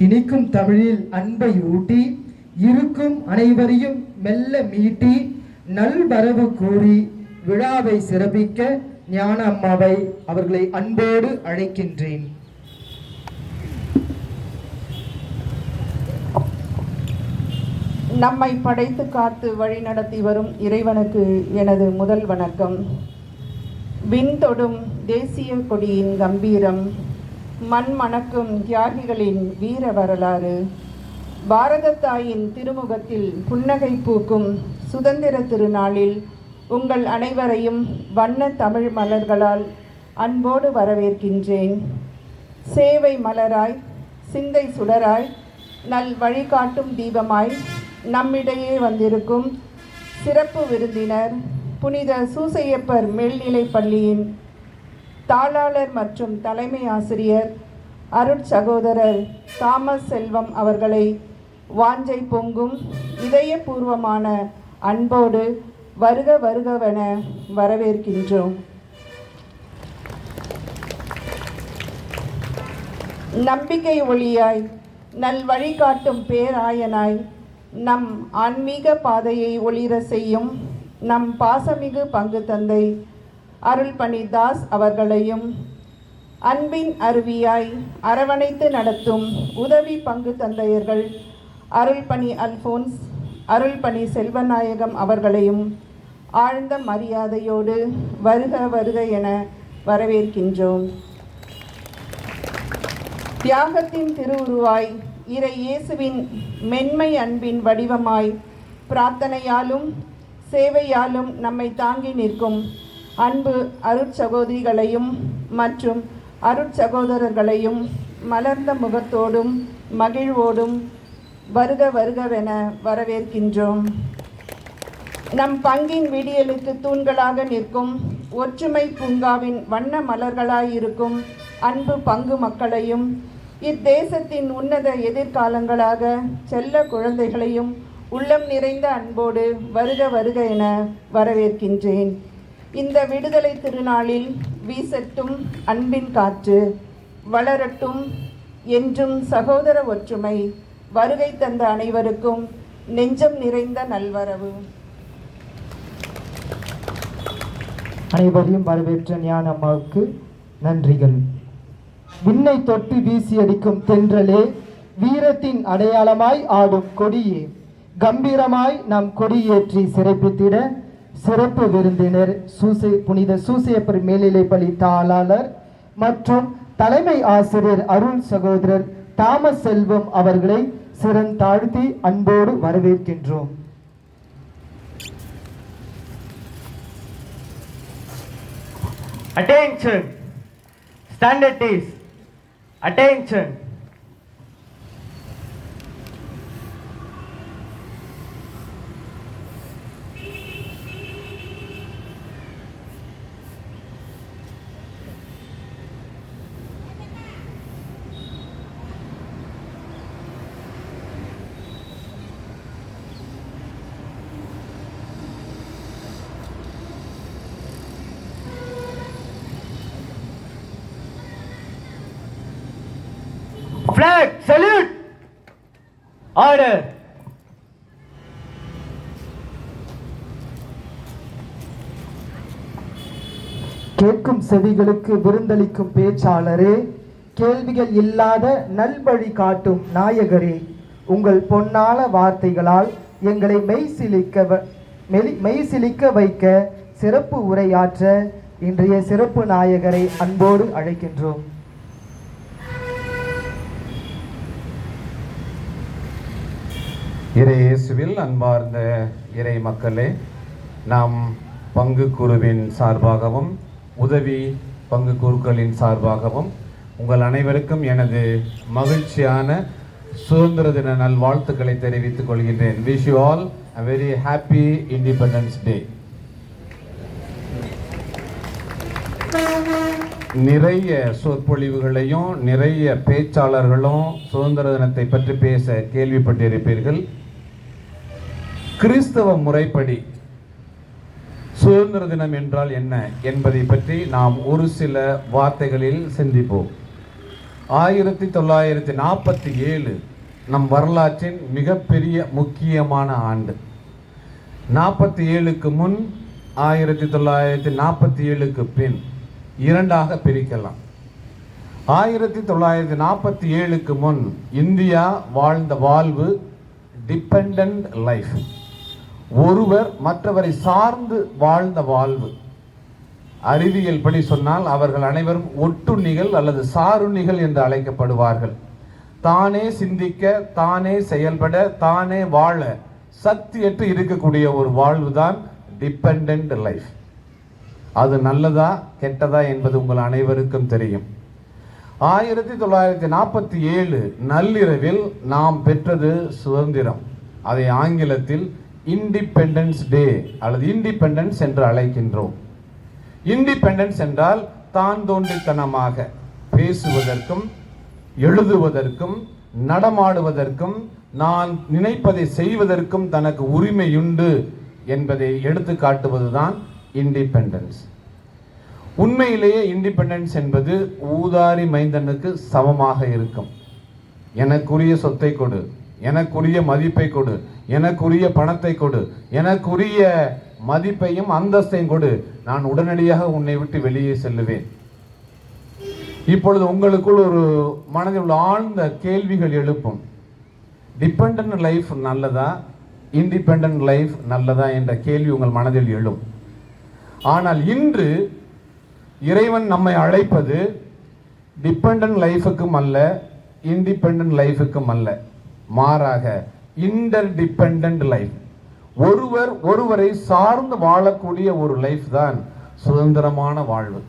இனிக்கும் தமிழில் அன்பை ஊட்டி இருக்கும் அனைவரையும் மெல்ல மீட்டி நல்வரவு கூறி விழாவை சிறப்பிக்க ஞான அம்மாவை அவர்களை அன்போடு அழைக்கின்றேன். நம்மை படைத்து காத்து வழி நடத்தி வரும் இறைவனுக்கு எனது முதல் வணக்கம். விண்தொடும் தேசிய கொடியின் கம்பீரம், மண் மணக்கும் தியாகிகளின் வீர வரலாறு, பாரத தாயின் திருமுகத்தில் புன்னகை பூக்கும் சுதந்திர திருநாளில் உங்கள் அனைவரையும் வண்ண தமிழ் மலர்களால் அன்போடு வரவேற்கின்றேன். சேவை மலராய், சிந்தை சுடராய், நல் வழிகாட்டும் தீபமாய் நம்மிடையே வந்திருக்கும் சிறப்பு விருந்தினர் புனித சூசையப்பர் மேல்நிலைப் பள்ளியின் தாளாளர் மற்றும் தலைமை ஆசிரியர் அருட்சகோதரர் தாமஸ் செல்வம் அவர்களை வாஞ்சை பொங்கும் இதயபூர்வமான அன்போடு வருக வருகவென வரவேற்கின்றோம். நம்பிக்கை ஒளியாய், நல் வழிகாட்டும் பேராயனாய், நம் ஆன்மீக பாதையை ஒளிர செய்யும் நம் பாசமிகு பங்கு தந்தை அருள்பணி தாஸ் அவர்களையும், அன்பின் அருவியாய் அரவணைத்து நடத்தும் உதவி பங்கு தந்தையர்கள் அருள்பணி அல்போன்ஸ், அருள்பணி செல்வநாயகம் அவர்களையும் ஆழ்ந்த மரியாதையோடு வருக வருக என வரவேற்கின்றோம். தியாகத்தின் திருவுருவாய், இறை இயேசுவின் மென்மை அன்பின் வடிவமாய், பிரார்த்தனையாலும் சேவையாலும் நம்மை தாங்கி நிற்கும் அன்பு அருட்சகோதரிகளையும் மற்றும் அருட்சகோதரர்களையும் மலர்ந்த முகத்தோடும் மகிழ்வோடும் வருக வருகவென வரவேற்கின்றோம். நம் பங்கின் விடியலுக்கு தூண்களாக நிற்கும் ஒற்றுமை பூங்காவின் வண்ண மலர்களாயிருக்கும் அன்பு பங்கு மக்களையும், இத்தேசத்தின் உன்னத எதிர்காலங்களாக செல்ல குழந்தைகளையும் உள்ளம் நிறைந்த அன்போடு வருக வருக என வரவேற்கின்றேன். இந்த விடுதலை திருநாளில் வீசட்டும் அன்பின் காற்று, வளரட்டும் என்றும் சகோதர ஒற்றுமை. வருகை தந்த அனைவருக்கும் நெஞ்சம் நிறைந்த நல்வரவு. அனைவரையும் வரவேற்ற ஞான அம்மாவுக்கு நன்றிகள். விண்ணை தொட்டு வீசி அடிக்கும் தென்றலே, வீரத்தின் அடையாளமாய் ஆடும் கொடியே, கம்பீரமாய் நம் கொடியேற்றி சிறப்பித்திட சிறப்பு விருந்தினர் புனித சூசையப்பர் மேல்நிலைப்பள்ளி தாளாளர் மற்றும் தலைமை ஆசிரியர் அருள் சகோதரர் தாமஸ் செல்வம் அவர்களை சிறந்தாழ்த்தி அன்போடு வரவேற்கின்றோம். Attention! Standard is attention! Flag, salute! Order! கேட்கும் செவிகளுக்கு விருந்தளிக்கும் பேச்சாளரே, கேள்விகள் இல்லாத நல்வழி காட்டும் நாயகரே, உங்கள் பொன்னான வார்த்தைகளால் எங்களை மெய்சிலிக்க வைக்க சிறப்பு உரையாற்ற இன்றைய சிறப்பு நாயகரை அன்போடு அழைக்கின்றோம். இறை இயேசுவில் அன்பார்ந்த இறை மக்களே, நாம் பங்கு குழுவின் சார்பாகவும் உதவி பங்கு குழுக்களின் சார்பாகவும் உங்கள் அனைவருக்கும் எனது மகிழ்ச்சியான சுதந்திர தின நல்வாழ்த்துக்களை தெரிவித்துக் கொள்கின்றேன். Wish you all a very happy Independence Day. நிறைய சொற்பொழிவுகளையும் நிறைய பேச்சாளர்களும் சுதந்திர தினத்தை பற்றி பேச கேள்விப்பட்டிருப்பீர்கள். கிறிஸ்தவ முறைப்படி சுதந்திர தினம் என்றால் என்ன என்பதை பற்றி நாம் ஒரு சில வார்த்தைகளில் சிந்திப்போம். 1947 நம் வரலாற்றின் மிகப்பெரிய முக்கியமான ஆண்டு. 47க்கு முன் 1947க்கு பின் இரண்டாக பிரிக்கலாம். 1947க்கு முன் இந்தியா வாழ்ந்த வாழ்வு டிபெண்டன்ட் லைஃப், ஒருவர் மற்றவரை சார்ந்து வாழ்ந்த வாழ்வு. அறிவியல் படி சொன்னால் அவர்கள் அனைவரும் ஒட்டுண்ணிகள் அல்லது சாருண்ணிகள் என்று அழைக்கப்படுவார்கள். தானே சிந்திக்க, தானே செயல்பட, தானே வாழ சக்தியற்று இருக்கக்கூடிய ஒரு வாழ்வுதான் டிபெண்டன்ட் லைஃப். அது நல்லதா கெட்டதா என்பது உங்கள் அனைவருக்கும் தெரியும். 1947 நள்ளிரவில் நாம் பெற்றது சுதந்திரம். அதை ஆங்கிலத்தில் இண்டிபெண்டன்ஸ் டே அல்லது இண்டிபெண்டன்ஸ் என்று அழைக்கின்றோம். இண்டிபெண்டன்ஸ் என்றால் தான் தோன்றித்தனமாக பேசுவதற்கும், எழுதுவதற்கும், நடமாடுவதற்கும், நான் நினைப்பதை செய்வதற்கும் தனக்கு உரிமையுண்டு என்பதை எடுத்து காட்டுவதுதான் இண்டிபெண்டன்ஸ். உண்மையிலேயே இண்டிபெண்டன்ஸ் என்பது ஊதாரி மைந்தனுக்கு சமமாக இருக்கும். எனக்குரிய சொத்தை கொடு, எனக்குரிய மதிப்பை கொடு, எனக்குரிய பணத்தை கொடு, எனக்குரிய மதிப்பையும் அந்தஸ்தையும் கொடு, நான் உடனடியாக உன்னை விட்டு வெளியே செல்லுவேன். இப்பொழுது உங்களுக்குள் ஒரு மனதில் உள்ள ஆழ்ந்த கேள்விகள் எழுப்பும். டிபெண்டன்ட் லைஃப் நல்லதா, இண்டிபெண்டன்ட் லைஃப் நல்லதா என்ற கேள்வி உங்கள் மனதில் எழும். ஆனால் இன்று இறைவன் நம்மை அழைப்பது டிபெண்டன்ட் லைஃபுக்கும் அல்ல, இண்டிபெண்டன்ட் லைஃபுக்கும் அல்ல, மாறாக இன்டர் டிபெண்டன்ட் லைஃப், ஒருவர் ஒருவரை சார்ந்து வாழக்கூடிய ஒரு லைஃப் தான் சுதந்திரமான வாழ்வு,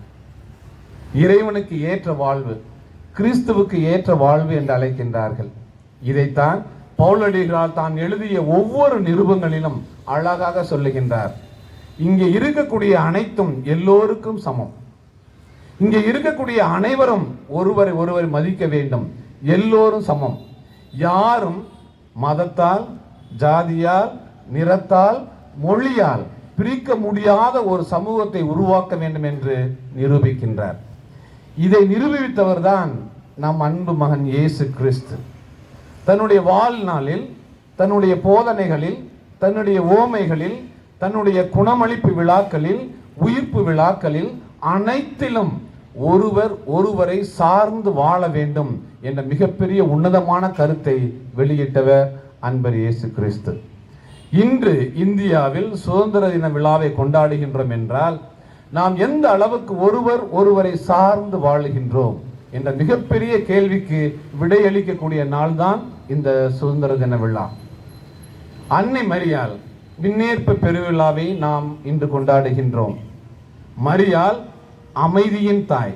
இறைவனுக்கு ஏற்ற வாழ்வு, கிறிஸ்துவுக்கு ஏற்ற வாழ்வு என்று அழைக்கின்றார்கள். இதைத்தான் பவுலடிகளார் தான் எழுதிய ஒவ்வொரு நிருபங்களிலும் அழகாக சொல்லுகின்றார். இங்கே இருக்கக்கூடிய அனைத்தும் எல்லோருக்கும் சமம். இங்கே இருக்கக்கூடிய அனைவரும் ஒருவரை ஒருவர் மதிக்க வேண்டும். எல்லோரும் சமம். யாரும் மதத்தால், ஜாதியால், நிறத்தால், மொழியால் பிரிக்க முடியாத ஒரு சமூகத்தை உருவாக்க வேண்டும் என்று நிரூபிக்கின்றார். இதை நிரூபித்தவர் தான் நம் அன்பு மகன் இயேசு கிறிஸ்து. தன்னுடைய வாழ்நாளில், தன்னுடைய போதனைகளில், தன்னுடைய ஓமைகளில், தன்னுடைய குணமளிப்பு விழாக்களில், உயிர்ப்பு விழாக்களில் அனைத்திலும் ஒருவர் ஒருவரை சார்ந்து வாழ வேண்டும் என்ற மிகப்பெரிய உன்னதமான கருத்தை வெளியிட்டவர் அன்பர் இயேசு கிறிஸ்து. இன்று இந்தியாவில் சுதந்திர தின விழாவை கொண்டாடுகின்றோம் என்றால் நாம் எந்த அளவுக்கு ஒருவர் ஒருவரை சார்ந்து வாழுகின்றோம் என்ற மிகப்பெரிய கேள்விக்கு விடையளிக்கக்கூடிய நாள்தான் இந்த சுதந்திர தின விழா. அன்னை மரியாள் விண்ணேற்பு பெருவிழாவை நாம் இன்று கொண்டாடுகின்றோம். மரியாள் அமைதியின் தாய்,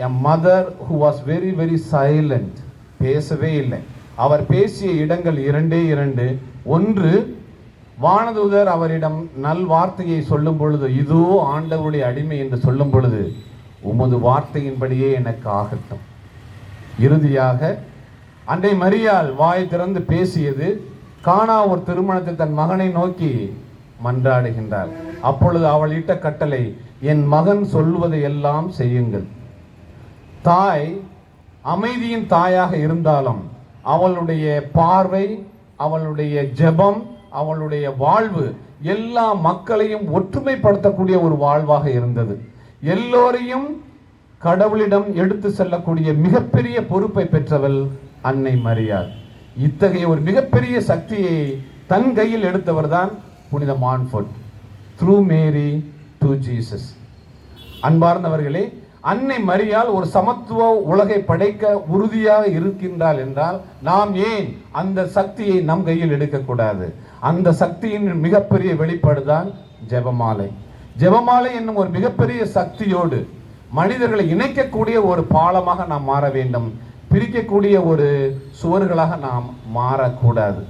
a mother who was very very silent, பேசவே இல்லை. அவர் பேசிய இடங்கள் இரண்டே இரண்டு. ஒன்று, வானதூதர் அவரிடம் நல் வார்த்தையை சொல்லும் பொழுது, இதோ ஆண்டவருடைய அடிமை என்று சொல்லும் பொழுது, உமது வார்த்தையின்படியே எனக்கு ஆகட்டும். இறுதியாக அன்னை மரியாள் வாய் திறந்து பேசியது, கானா ஒரு திருமணத்தில் தன் மகனை நோக்கி மன்றாடுகின்றார். அப்பொழுது அவள் இட்ட கட்டளை, என் மகன் சொல்வதை எல்லாம் செய்யுங்கள். தாய் அமைதியின் தாயாக இருந்தாலும் அவளுடைய பார்வை, அவளுடைய ஜெபம், அவளுடைய வாழ்வு எல்லா மக்களையும் ஒற்றுமைப்படுத்தக்கூடிய ஒரு வாழ்வாக இருந்தது. எல்லோரையும் கடவுளிடம் எடுத்து செல்லக்கூடிய மிகப்பெரிய பொறுப்பை பெற்றவள் அன்னை மரியாள். இத்தகைய ஒரு மிகப்பெரிய சக்தியை தன் கையில் எடுத்தவர் தான் புனித Montfort. Through Mary to Jesus. அன்பார்ந்தவர்களே, அன்னை மரியாள் ஒரு சமத்துவ உலகை படைக்க உறுதியாக இருக்கின்றாள் என்றால் நாம் ஏன் அந்த சக்தியை நம் கையில் எடுக்கக்கூடாது? அந்த சக்தியின் மிகப்பெரிய வெளிப்பாடுதான் ஜெபமாலை. ஜெபமாலை என்னும் ஒரு மிகப்பெரிய சக்தியோடு மனிதர்களை இணைக்கக்கூடிய ஒரு பாலமாக நாம் மாற வேண்டும். பிரிக்கக்கூடிய ஒரு சுவர்களாக நாம் மாறக்கூடாது.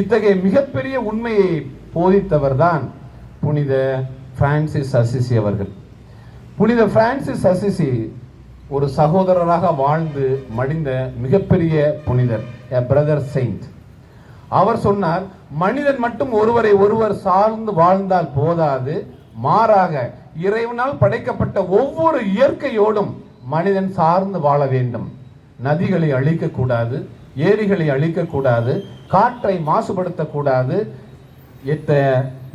இத்தகைய மிகப்பெரிய உண்மையை போதித்தவர் தான் புனித பிரான்சிஸ் அசிசி அவர்கள். புனித பிரான்சிஸ் அசிசி ஒரு சகோதரராக வாழ்ந்து மடிந்த மிகப்பெரிய புனிதர், a brother saint. அவர் சொன்னார், மனிதன் மட்டும் ஒருவரை ஒருவர் சார்ந்து வாழ்ந்தால் போதாது, மாறாக இறைவனால் படைக்கப்பட்ட ஒவ்வொரு இயற்கையோடும் மனிதன் சார்ந்து வாழ வேண்டும். நதிகளை அழிக்கக்கூடாது, ஏரிகளை அழிக்கக்கூடாது, காற்றை மாசுபடுத்தக்கூடாது.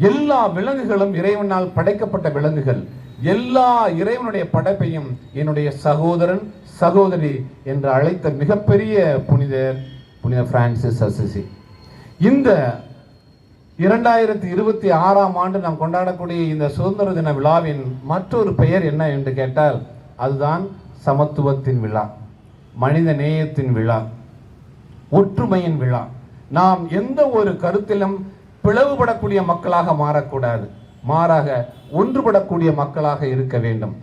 எல்லா விலங்குகளும் இறைவனால் படைக்கப்பட்ட விலங்குகள். எல்லா இறைவனுடைய படைப்பையும் என்னுடைய சகோதரன் சகோதரி என்று அழைத்த மிகப்பெரிய புனித பிரான்சிஸ் அசிசி. இந்த 2026ஆம் ஆண்டு நாம் கொண்டாடக்கூடிய இந்த சுதந்திர தின விழாவின் மற்றொரு பெயர் என்ன என்று கேட்டால் அதுதான் சமத்துவத்தின் விழா, மனித நேயத்தின் விழா, ஒற்றுமையின் விழா. நாம் எந்த ஒரு கருத்திலும் பிளவுபடக்கூடிய மக்களாக மாறக்கூடாது, மாறாக ஒன்றுபடக்கூடிய மக்களாக இருக்க வேண்டும்.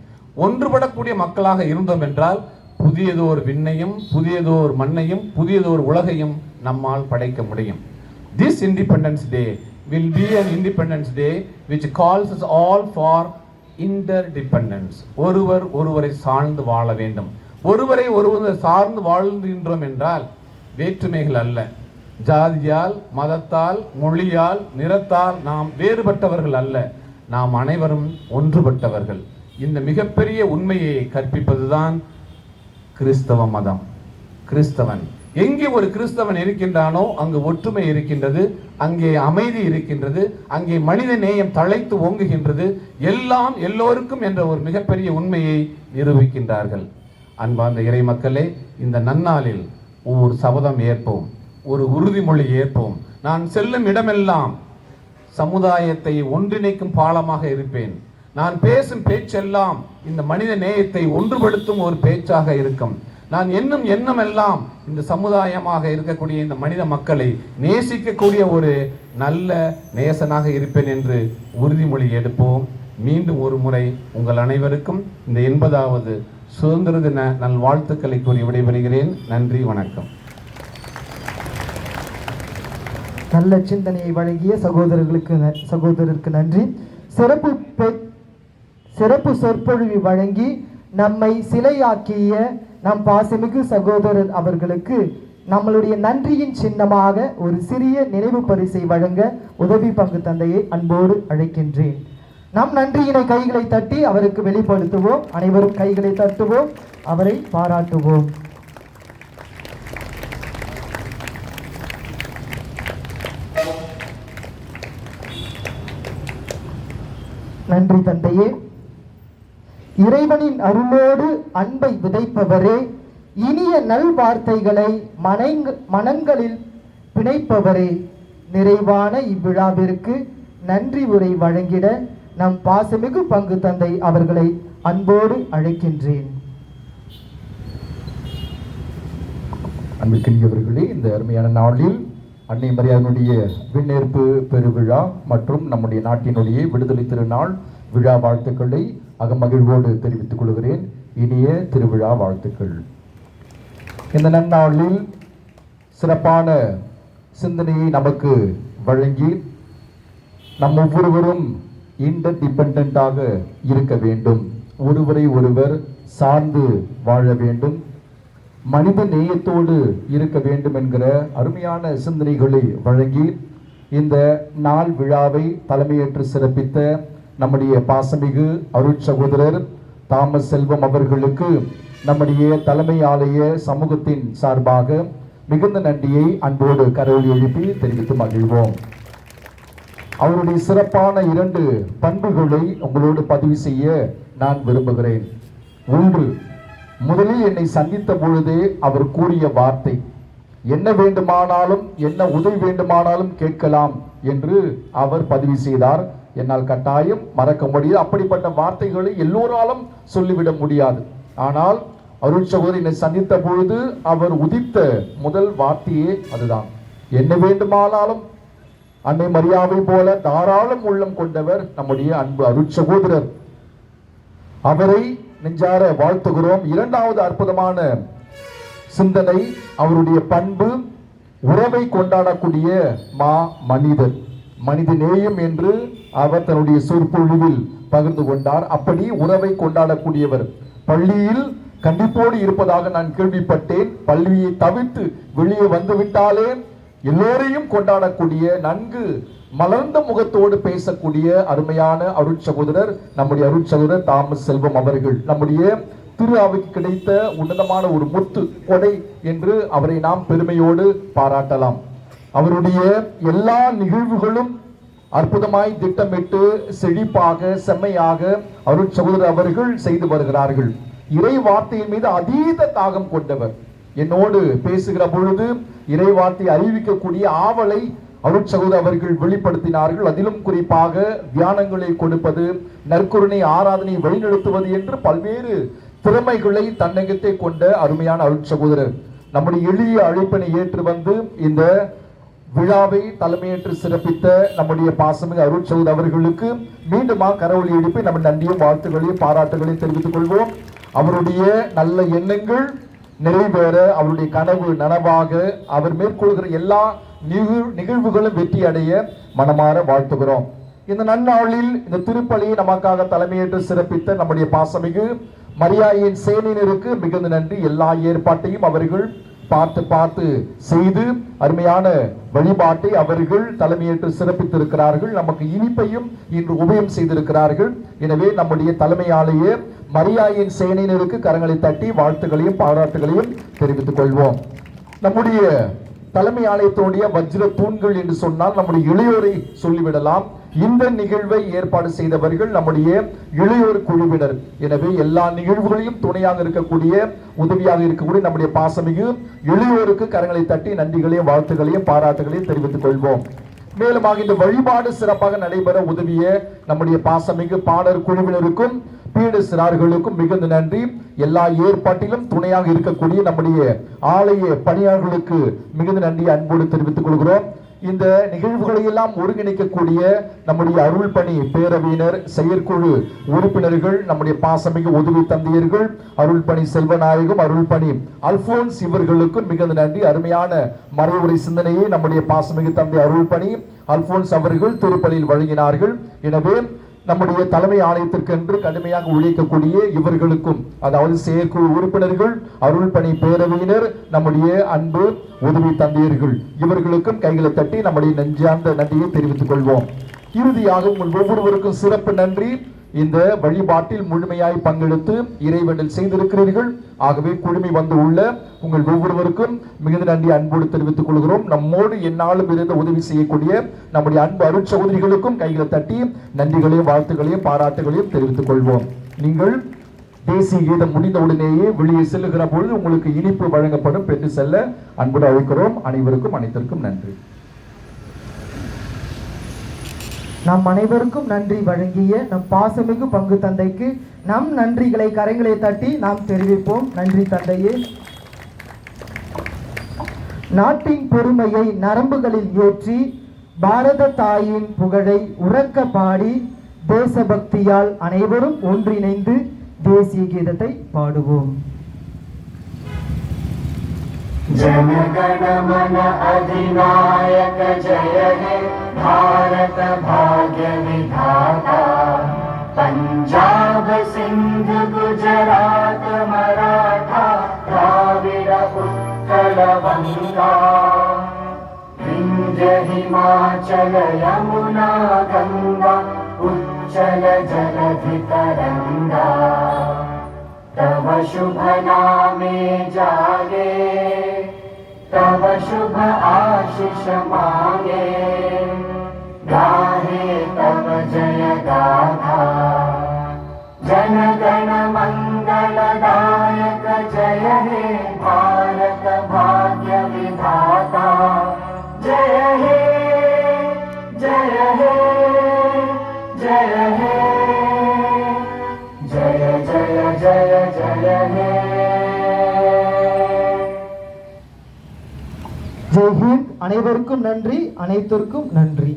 ஒன்றுபடக்கூடிய மக்களாக இருந்தோம் என்றால் புதியதோர் விண்ணையும் புதியதோர் மண்ணையும் புதியதோர் உலகையும் நம்மால் படைக்க முடியும். This Independence Day will be an Independence Day which calls us all for interdependence. ஒருவரை சார்ந்து வாழ வேண்டும். ஒருவரை சார்ந்து வாழ்கின்றோம் என்றால் வேற்றுமைகள் அல்ல, ஜாதியால், மதத்தால், மொழியால், நிறத்தால் நாம் வேறுபட்டவர்கள் அல்ல, நாம் அனைவரும் ஒன்றுபட்டவர்கள். இந்த மிகப்பெரிய உண்மையை கற்பிப்பதுதான் கிறிஸ்தவ மதம். கிறிஸ்தவன் எங்கே ஒரு கிறிஸ்தவன் இருக்கின்றானோ அங்கு ஒற்றுமை இருக்கின்றது, அங்கே அமைதி இருக்கின்றது, அங்கே மனித நேயம் தழைத்து ஓங்குகின்றது. எல்லாம் எல்லோருக்கும் என்ற ஒரு மிகப்பெரிய உண்மையை நிரூபிக்கின்றார்கள். அன்பார்ந்த இறை மக்களே, இந்த நன்னாளில் ஒரு சபதம் ஏற்போம், ஒரு உறுதிமொழி ஏற்போம். நான் செல்லும் இடமெல்லாம் சமுதாயத்தை ஒன்றிணைக்கும் பாலமாக இருப்பேன். நான் பேசும் பேச்செல்லாம் இந்த மனித நேயத்தை ஒன்றுபடுத்தும் ஒரு பேச்சாக இருக்கும். நான் எண்ணும் எண்ணமெல்லாம் இந்த சமுதாயமாக இருக்கக்கூடிய இந்த மனித மக்களை நேசிக்கக்கூடிய ஒரு நல்ல நேசனாக இருப்பேன் என்று உறுதிமொழி எடுப்போம். மீண்டும் ஒரு முறை உங்கள் அனைவருக்கும் இந்த 80வது சுதந்திர தின நல்வாழ்த்துக்களை கூறி விடைபெறுகிறேன். நன்றி, வணக்கம். நல்ல சிந்தனையை வழங்கிய சகோதரருக்கு நன்றி. சிறப்பு சொற்பொழிவு வழங்கி நம்மை சிலையாக்கிய நம் பாசமிகு சகோதரர் அவர்களுக்கு நம்மளுடைய நன்றியின் சின்னமாக ஒரு சிறிய நினைவு பரிசை வழங்க உதவி பங்கு தந்தையை அன்போடு அழைக்கின்றேன். நம் நன்றியினை கைகளை தட்டி அவருக்கு வெளிப்படுத்துவோம். அனைவரும் கைகளை தட்டுவோம், அவரை பாராட்டுவோம். நன்றி தந்தையே. இறைவனின் அருளோடு அன்பை விதைப்பவரே, இனிய நல்வார்த்தைகளை மனங்களில் பிணைப்பவரே, நிறைவான இவ்விழாவிற்கு நன்றி உரை வழங்கிட நம் பாசமிகு பங்கு தந்தை அவர்களை அன்போடு அழைக்கின்றேன். அன்பிற்கினியவர்களே, இந்த அருமையான நாளில் அன்னை மரியாதையினுடைய விண்ணேற்பு பெருவிழா மற்றும் நம்முடைய நாட்டினுடைய விடுதலை திருநாள் விழா வாழ்த்துக்களை அகமகிழ்வோடு தெரிவித்துக் கொள்கிறேன். இனிய திருவிழா வாழ்த்துக்கள். இந்த நன்னாளில் சிறப்பான சிந்தனையை நமக்கு வழங்கி நம் ஒவ்வொருவரும் இன்டர்டிபெண்டண்டாக இருக்க வேண்டும், ஒருவரை ஒருவர் சார்ந்து வாழ வேண்டும், மனித நேயத்தோடு இருக்க வேண்டும் என்கிற அருமையான சிந்தனைகளை வழங்கி இந்த நாள் விழாவை தலைமையேற்று சிறப்பித்த நம்முடைய பாசமிகு அருட்சகோதரர் தாமஸ் செல்வம் அவர்களுக்கு நம்முடைய தலைமை ஆலய சமூகத்தின் சார்பாக மிகுந்த நன்றியை அன்போடு கரவொலி எழுப்பி தெரிவித்து மகிழ்வோம். அவருடைய சிறப்பான 2 பண்புகளை உங்களோடு பதிவு செய்ய நான் விரும்புகிறேன். 1, முதலில் என்னை சந்தித்த பொழுதே அவர் கூறிய வார்த்தை, என்ன வேண்டுமானாலும் என்ன உதவி வேண்டுமானாலும் கேட்கலாம் என்று அவர் பதிவு செய்தார். என்னால் கட்டாயம் மறக்க முடியாது. அப்படிப்பட்ட வார்த்தைகளை எல்லோராலும் சொல்லிவிட முடியாது. ஆனால் அருட்சகோதரர் என்னை சந்தித்த பொழுது அவர் உதித்த முதல் வார்த்தையே அதுதான், என்ன வேண்டுமானாலும். அன்னை மரியாதை போல தாராளம் உள்ளம் கொண்டவர் நம்முடைய அன்பு அருட்சகோதரர். அவரை நெஞ்சார வாழ்த்துகிறோம். 2வது அற்புதமான சிந்தனை அவருடைய பண்பு, உறவை கொண்டாடக்கூடிய மனிதர், மனித நேயம் என்று அவர் தன்னுடைய சொற்பொழிவில் பகிர்ந்து கொண்டார். அப்படி உறவை கொண்டாடக்கூடியவர். பள்ளியில் கண்டிப்போடு இருப்பதாக நான் கேள்விப்பட்டேன். பள்ளியை தவிர்த்து வெளியே வந்துவிட்டாலே எல்லோரையும் கொண்டாடக்கூடிய, நன்கு மலர்ந்த முகத்தோடு பேசக்கூடிய அருமையான அருட்சகோதரர் நம்முடைய அருட்சகோதரர் தாமஸ் செல்வம் அவர்கள். நம்முடைய திரு அவைக்கு கிடைத்த உன்னதமான ஒரு முத்து கொடை என்று அவரை நாம் பெருமையோடு பாராட்டலாம். அவருடைய எல்லா நிகழ்வுகளும் அற்புதமாய் திட்டமிட்டு செழிப்பாக செம்மையாக அருட் சகோதரர் அவர்கள் செய்து வருகிறார்கள். இறை வார்த்தையின் மீது அதீத தாகம் கொண்டவர். என்னோடு பேசுகிற பொழுது இறை வார்த்தை அறிவிக்கக்கூடிய ஆவலை அருட் சகோதரர் அவர்கள் வெளிப்படுத்தினார்கள். அதிலும் குறிப்பாக தியானங்களை கொடுப்பது, நற்கருணை ஆராதனை வழிநடத்துவது என்று பல்வேறு திறமைகளை தன்னகத்தை கொண்ட அருமையான அருட் சகோதரர் நம்முடைய எளிய அழைப்பினை ஏற்று வந்து இந்த விழாவை தலைமையேற்று சிறப்பித்த நம்முடைய பாசமிகு அருட் சகோதரர் அவர்களுக்கு மீண்டுமா கரவொலி எழுப்பி நம்ம நன்றியும் வாழ்த்துக்களையும் பாராட்டுகளையும் தெரிவித்துக் கொள்வோம். அவருடைய நல்ல எண்ணங்கள் நிறைவேற, அவருடைய கனவு நனவாக, அவர் மேற்கொள்கிற எல்லா நிகழ்வுகளும் வெற்றி அடைய மனமாற வாழ்த்துகிறோம். இந்த நன்னாளில் இந்த திருப்பலியை நமக்காக தலைமையேற்று சிறப்பித்த நம்முடைய பாசமிகு மரியாயின் சேனையினருக்கு மிகுந்த நன்றி. எல்லா ஏற்பாட்டையும் அவர்கள் பார்த்து செய்து அருமையான வழிபாட்டை அவர்கள் தலைமையேற்று சிறப்பித்திருக்கிறார்கள். நமக்கு இனிப்பையும் இன்று உபயம் செய்திருக்கிறார்கள். எனவே நம்முடைய தலைமையாலேயே மரியாயின் சேனையினருக்கு கரங்களை தட்டி வாழ்த்துக்களையும் பாராட்டுகளையும் தெரிவித்துக் கொள்வோம். நம்முடைய தலைமை ஆலயத்தினுடைய வஜ்ர தூண்கள் என்று சொன்னால் நம்முடைய இளையோரை சொல்லிவிடலாம். இந்த நிகழ்வை ஏற்பாடு செய்தவர்கள் நம்முடைய இளையோர் குழுவினர். எனவே எல்லா நிகழ்வுகளையும் துணையாக இருக்கக்கூடிய, உதவியாக இருக்கக்கூடிய நம்முடைய பாசமிகு இளையோருக்கு கரங்களை தட்டி நன்றிகளையும் வாழ்த்துக்களையும் பாராட்டுகளையும் தெரிவித்துக் கொள்வோம். மேலுமாக இந்த வழிபாடு சிறப்பாக நடைபெற உதவிய நம்முடைய பாசமிகு பாடர் குழுவினருக்கும் பீட சிறார்களுக்கும் மிகுந்த நன்றி. எல்லா ஏற்பாட்டிலும் துணையாக இருக்கக்கூடிய நம்முடைய ஆலய பணியாளர்களுக்கு மிகுந்த நன்றி அன்போடு தெரிவித்துக் கொள்கிறோம். இந்த நிகழ்வுகளை எல்லாம் ஒருங்கிணைக்கக்கூடிய நம்முடைய அருள் பணி பேரவையினர், செயற்குழு உறுப்பினர்கள், நம்முடைய பாசமிகு உதவி தந்தையர்கள், அருள் பணி செல்வநாயகம், அருள் பணி அல்போன்ஸ் இவர்களுக்கும் மிகுந்த நன்றி. அருமையான மறைவுரை சிந்தனையை நம்முடைய பாசமிகு தந்தை அருள் பணி அல்போன்ஸ் அவர்கள் திருப்பலியில் வழங்கினார்கள். எனவே நம்முடைய தலைமை ஆலயத்திற்கென்று கடுமையாக உழைக்கக்கூடிய இவர்களுக்கும், அதாவது செயற்குழு உறுப்பினர்கள், அருள் பணி பேரவையினர், நம்முடைய அன்பு உதவி தந்தையர்கள் இவர்களுக்கும் கைகளை தட்டி நம்முடைய நெஞ்சார்ந்த நன்றியை தெரிவித்துக் கொள்வோம். இறுதியாக உங்கள் ஒவ்வொருவருக்கும் சிறப்பு நன்றி. இந்த வழிபாட்டில் முழுமையாய் பங்கெடுத்து இறைவனில் செய்திருக்கிறீர்கள். ஆகவே குழுமி வந்து உள்ள உங்கள் ஒவ்வொருவருக்கும் மிகுந்த நன்றி அன்போடு தெரிவித்துக் கொள்கிறோம். நம்மோடு எந்நாளும் இருந்து உதவி செய்யக்கூடிய நம்முடைய அன்பு அருட் சகோதரிகளுக்கும் கைகளை தட்டி நன்றிகளையும் வாழ்த்துக்களையும் பாராட்டுகளையும் தெரிவித்துக் கொள்வோம். நீங்கள் தேசிய கீதம் முடிந்தவுடனேயே வெளியே செல்லுகிற பொழுது உங்களுக்கு இனிப்பு வழங்கப்படும். பெற்று செல்ல அன்போடு அழைக்கிறோம். அனைவருக்கும் அனைத்திற்கும் நன்றி. நம் அனைவருக்கும் நன்றி வழங்கிய நம் பாசமிகு பங்கு தந்தைக்கு நம் நன்றிகளை கரங்களை தட்டி நாம் தெரிவிப்போம். நன்றி தந்தையே. நாட்டின் பெருமையை நரம்புகளில் ஏற்றி பாரத தாயின் புகழை உறக்க பாடி தேசபக்தியால் அனைவரும் ஒன்றிணைந்து தேசிய கீதத்தை பாடுவோம். जनगण मन अधिनायक जय हे भारत भाग्य विधाता पंजाब सिंध गुजरात मराठा द्राविड़ उत्कल बंगा विंध्य हिमाचल यमुना गंगा उच्चल जलधि तरंगा तव शुभ नामे जागे तव शुभ आशीष मांगे गाहे तव जय गाथा जन गण मंगलदायक जय हे भारत भाग्य विधाता जय हे जय हे जय हे जय जय जय जय हे ஜெய் ஹிந்த். அனைவருக்கும் நன்றி, அனைத்திற்கும் நன்றி.